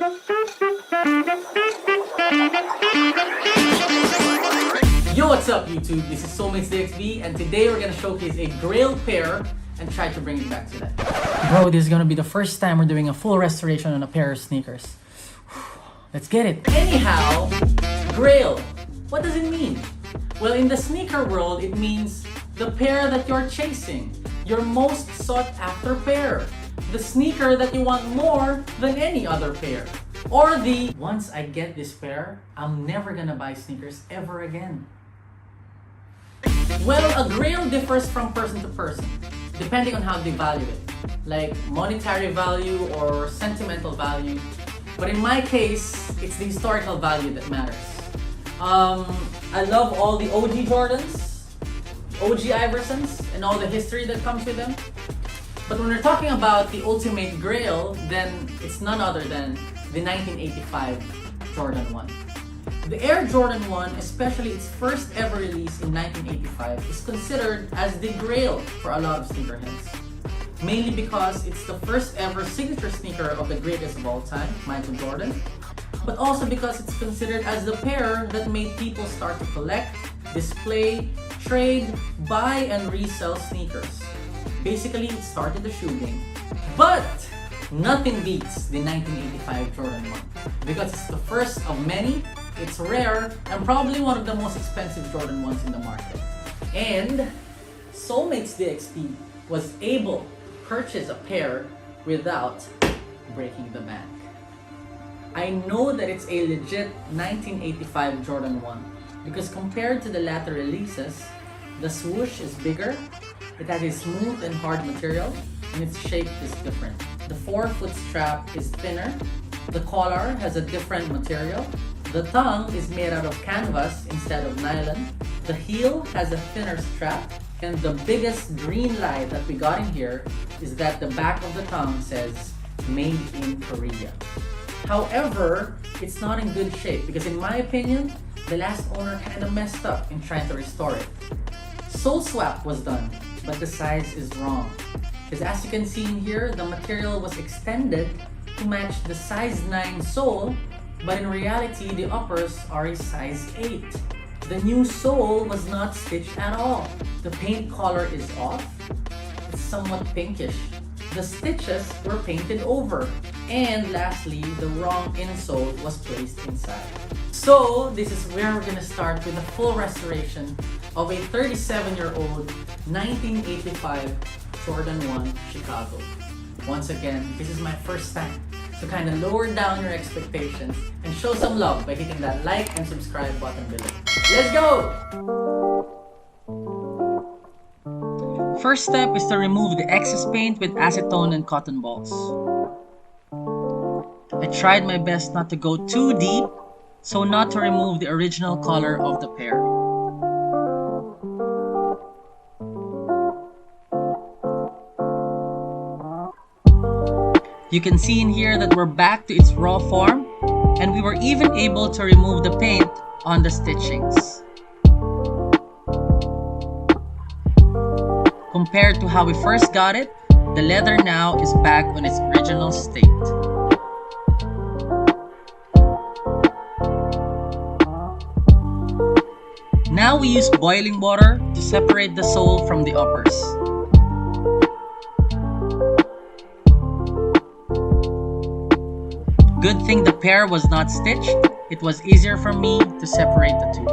Yo, what's up YouTube? This is SOLEMATES DXB and today we're gonna showcase a Grail pair and try to bring it back to that. Bro, this is gonna be the first time we're doing a full restoration on a pair of sneakers. Let's get it. Anyhow, Grail. What does it mean? Well, in the sneaker world, it means the pair that you're chasing. Your most sought after pair. The sneaker that you want more than any other pair. Or the, once I get this pair, I'm never gonna buy sneakers ever again. Well, a Grail differs from person to person, depending on how they value it. Like monetary value or sentimental value. But in my case, it's the historical value that matters. I love all the OG Jordans, OG Iversons, and all the history that comes with them. But when we're talking about the ultimate Grail, then it's none other than the 1985 Jordan 1. The Air Jordan 1, especially its first ever release in 1985, is considered as the Grail for a lot of sneakerheads. Mainly because it's the first ever signature sneaker of the greatest of all time, Michael Jordan. But also because it's considered as the pair that made people start to collect, display, trade, buy, and resell sneakers. Basically, it started the shoe game. But nothing beats the 1985 Jordan 1 because it's the first of many, it's rare, and probably one of the most expensive Jordan 1s in the market. And SOLEMATES DXB was able to purchase a pair without breaking the bank. I know that it's a legit 1985 Jordan 1 because compared to the latter releases, the swoosh is bigger, it has a smooth and hard material, and its shape is different. The forefoot strap is thinner, the collar has a different material, the tongue is made out of canvas instead of nylon, the heel has a thinner strap, and the biggest green light that we got in here is that the back of the tongue says made in Korea. However, it's not in good shape because in my opinion, the last owner kind of messed up in trying to restore it. Sole swap was done, but the size is wrong. Because as you can see in here, the material was extended to match the size 9 sole, but in reality, the uppers are a size 8. The new sole was not stitched at all. The paint color is off. It's somewhat pinkish. The stitches were painted over. And lastly, the wrong insole was placed inside. So this is where we're gonna start with a full restoration of a 37-year-old 1985 Jordan 1 Chicago. Once again, this is my first time. So kind of lower down your expectations and show some love by hitting that like and subscribe button below. Let's go! First step is to remove the excess paint with acetone and cotton balls. I tried my best not to go too deep, so not to remove the original color of the pair. You can see in here that we're back to its raw form, and we were even able to remove the paint on the stitchings. Compared to how we first got it, the leather now is back on its original state. Now we use boiling water to separate the sole from the uppers. Good thing the pair was not stitched, it was easier for me to separate the two.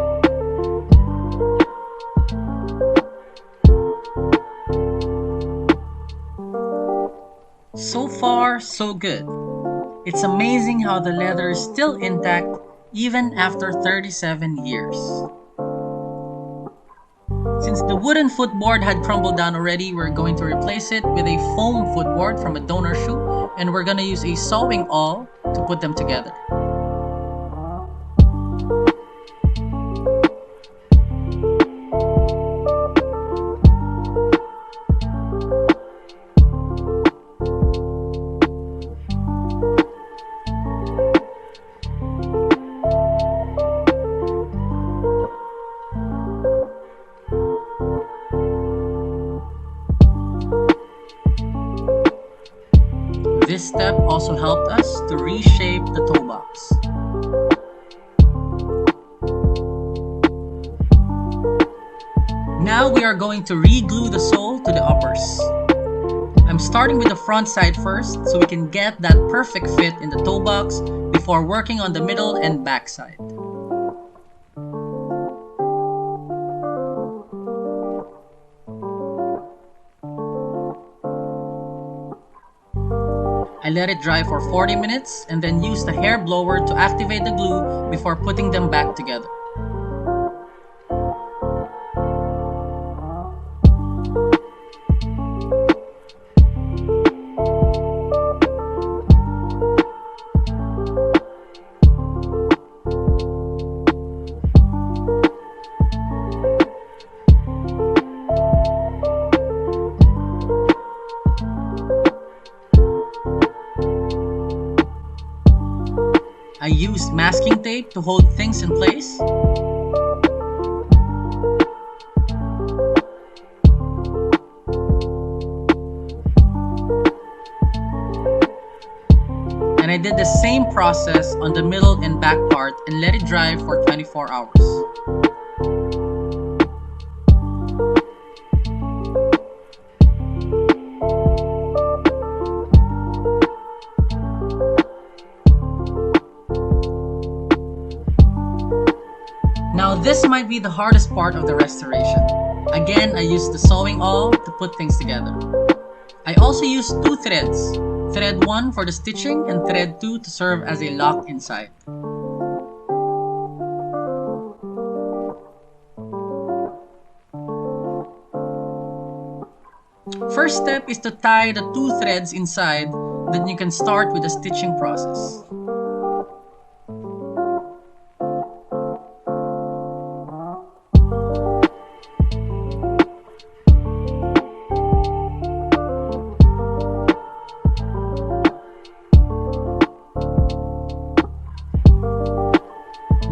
So far, so good. It's amazing how the leather is still intact even after 37 years. Since the wooden footboard had crumbled down already, we're going to replace it with a foam footboard from a donor shoe, and we're going to use a sewing awl to put them together. This step also helped us to to reshape the toe box. Now we are going to re-glue the sole to the uppers. I'm starting with the front side first so we can get that perfect fit in the toe box before working on the middle and back side. I let it dry for 40 minutes and then use the hair blower to activate the glue before putting them back together. I used masking tape to hold things in place. And I did the same process on the middle and back part and let it dry for 24 hours. Now this might be the hardest part of the restoration. Again, I used the sewing awl to put things together. I also used two threads, thread 1 for the stitching and thread 2 to serve as a lock inside. First step is to tie the two threads inside, then you can start with the stitching process.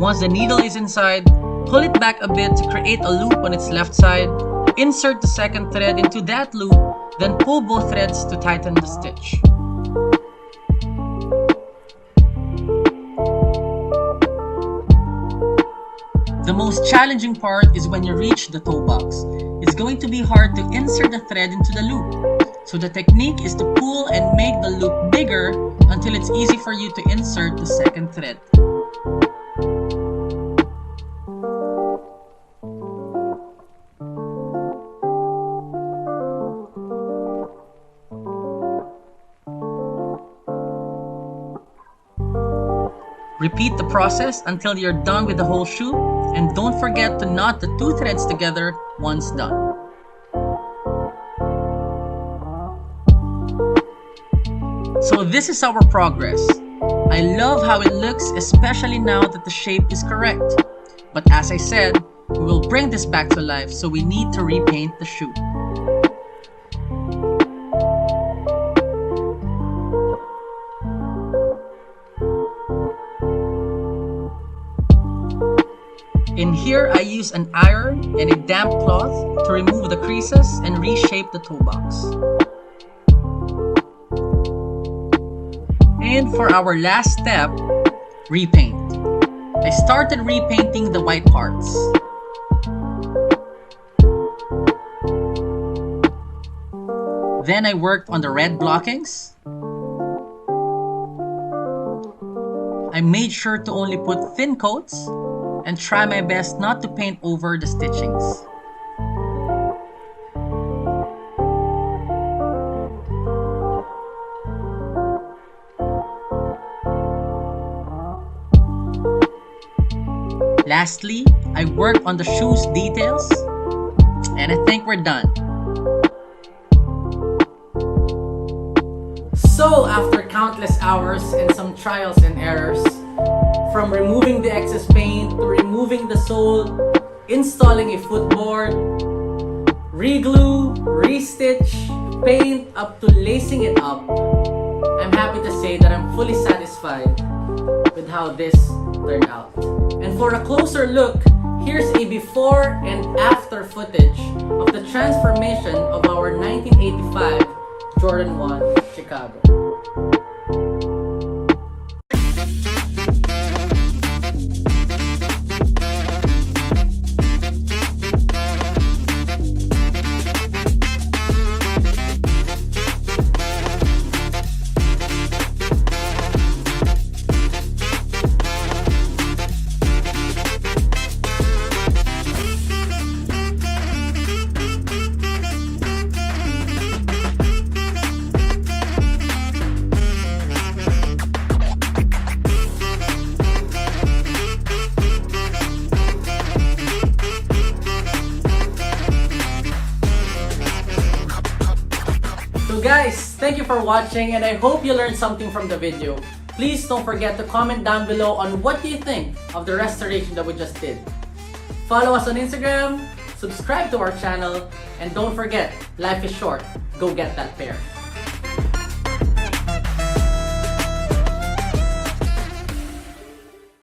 Once the needle is inside, pull it back a bit to create a loop on its left side, insert the second thread into that loop, then pull both threads to tighten the stitch. The most challenging part is when you reach the toe box. It's going to be hard to insert the thread into the loop. So the technique is to pull and make the loop bigger until it's easy for you to insert the second thread. Repeat the process until you're done with the whole shoe, and don't forget to knot the two threads together once done. So this is our progress. I love how it looks, especially now that the shape is correct. But as I said, we will bring this back to life, so we need to repaint the shoe. In here, I use an iron and a damp cloth to remove the creases and reshape the toe box. And for our last step, repaint. I started repainting the white parts. Then I worked on the red blockings. I made sure to only put thin coats and try my best not to paint over the stitchings. Lastly, I worked on the shoe's details, and I think we're done. So after countless hours and some trials and errors, from removing the excess paint to removing the sole, installing a footboard, reglue, restitch, paint up to lacing it up, I'm happy to say that I'm fully satisfied with how this turned out. And for a closer look, here's a before and after footage of the transformation of our 1985 Jordan 1 Chicago. for watching, and I hope you learned something from the video. Please don't forget to comment down below on what you think of the restoration that we just did. Follow us on Instagram, subscribe to our channel, and don't forget, life is short. Go get that pair.